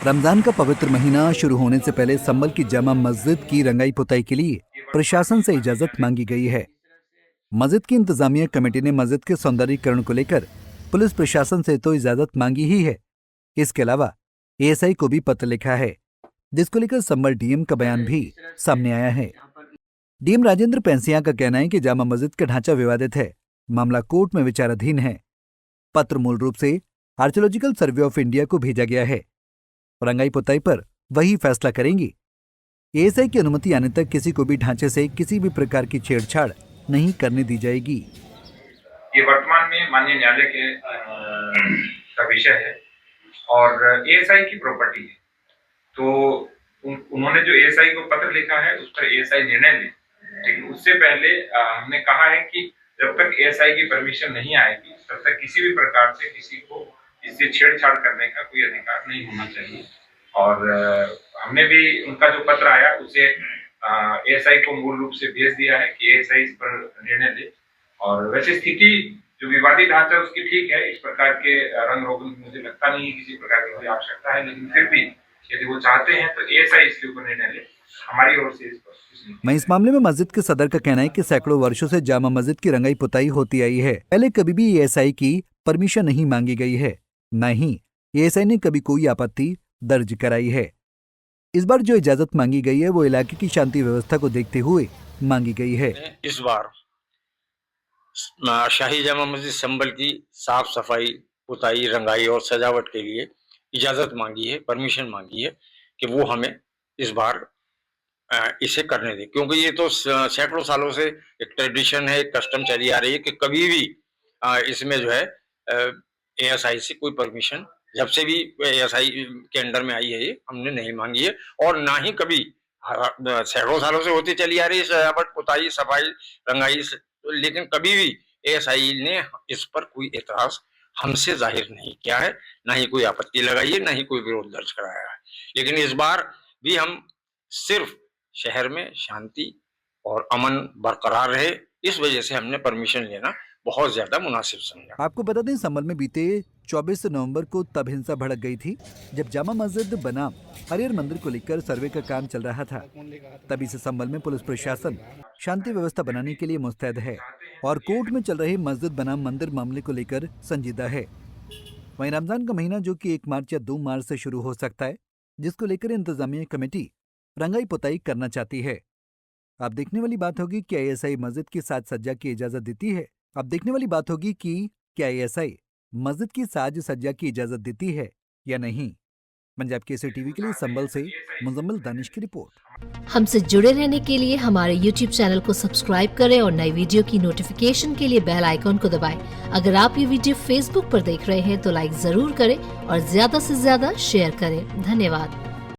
रमजान का पवित्र महीना शुरू होने से पहले संभल की जामा मस्जिद की रंगाई पुताई के लिए प्रशासन से इजाजत मांगी गई है। मस्जिद की इंतजामिया कमेटी ने मस्जिद के सौंदर्यीकरण को लेकर पुलिस प्रशासन से तो इजाजत मांगी ही है, इसके अलावा एएसआई को भी पत्र लिखा है, जिसको लेकर संभल डीएम का बयान भी सामने आया है। डीएम राजेंद्र पेंसिया का कहना है कि जामा मस्जिद का ढांचा विवादित है, मामला कोर्ट में विचाराधीन है। पत्र मूल रूप से आर्कियोलॉजिकल सर्वे ऑफ इंडिया को भेजा गया है। रंगाई पुताई पर वही फैसला करेंगी। एएसआई की अनुमति आने तक किसी को भी ढांचे से किसी भी प्रकार की छेड़छाड़ नहीं करने दी जाएगी। ये वर्तमान में माननीय न्यायालय के का विषय है और एएसआई की प्रॉपर्टी है, तो उन्होंने जो एएसआई को पत्र लिखा है उस पर एएसआई निर्णय ले। लेकिन उससे पहले हमने कहा है कि जब तक एएसआई की परमिशन नहीं आएगी तब तक किसी भी प्रकार से किसी को इससे छेड़छाड़ करने का कोई अधिकार नहीं होना चाहिए। और हमने भी उनका जो पत्र आया उसे एएसआई को मूल रूप से भेज दिया है कि एएसआई इस पर निर्णय ले। और वैसे स्थिति जो विवादित ढांचा उसकी ठीक है, इस प्रकार के रंग रोगन मुझे लगता नहीं है किसी प्रकार की कोई आवश्यकता है, लेकिन फिर भी यदि वो चाहते हैं तो एएसआई इसके ऊपर निर्णय ले। हमारी ओर से इस पर मैं इस मामले में मस्जिद के सदर का कहना है कि सैकड़ों वर्षों से जामा मस्जिद की रंगाई पुताई होती आई है। पहले कभी भी एएसआई की परमिशन नहीं मांगी गई है, न ही एएसआई ने कभी कोई आपत्ति दर्ज कराई है। इस बार जो इजाजत मांगी गई है वो इलाके की शांति व्यवस्था को देखते हुए मांगी गई है। इस बार शाही जामा मस्जिद संभल की साफ सफाई, पुताई, रंगाई और सजावट के लिए इजाजत मांगी है, परमिशन मांगी है कि वो हमें इस बार इसे करने दें, क्योंकि ये तो सैकड़ों सालों से एक ट्रेडिशन है, एक कस्टम चली आ रही है कि कभी भी इसमें जो है एएसआई से कोई परमिशन जब से भी एएसआई के अंडर में आई है ये हमने नहीं मांगी है। और ना ही कभी सैकड़ों सालों से होती चली आ रही है सजावट, पुताई, सफाई, रंगाई, लेकिन कभी भी एएसआई ने इस पर कोई एतराज हमसे जाहिर नहीं किया है, ना ही कोई आपत्ति लगाई है, ना ही कोई विरोध दर्ज कराया है। लेकिन इस बार भी हम सिर्फ शहर में शांति और अमन बरकरार रहे, इस वजह से हमने परमिशन लेना बहुत ज्यादा मुनासिब समझा। आपको बता दें, संभल में बीते 24 नवंबर को तब हिंसा भड़क गई थी जब जामा मस्जिद बनाम हरिहर मंदिर को लेकर सर्वे का काम चल रहा था। तभी से संभल में पुलिस प्रशासन शांति व्यवस्था बनाने के लिए मुस्तैद है और कोर्ट में चल रहे मस्जिद बनाम मंदिर मामले को लेकर संजीदा है। वहीं रमजान का महीना जो कि 1 मार्च या 2 मार्च से शुरू हो सकता है, जिसको लेकर इंतजामिया कमेटी रंगाई पुताई करना चाहती है। अब देखने वाली बात होगी क्या एएसआई मस्जिद की साज सज्जा की इजाजत देती है। अब देखने वाली बात होगी कि क्या एएसआई मस्जिद की साज सज्जा की इजाजत देती है या नहीं। पंजाब केसरी टीवी के लिए संभल से मुजम्मिल दानिश की रिपोर्ट। हमसे जुड़े रहने के लिए हमारे YouTube चैनल को सब्सक्राइब करें और नई वीडियो की नोटिफिकेशन के लिए बेल आइकॉन को दबाएं। अगर आप ये वीडियो Facebook पर देख रहे हैं तो लाइक जरूर करें और ज्यादा से ज्यादा शेयर करें। धन्यवाद।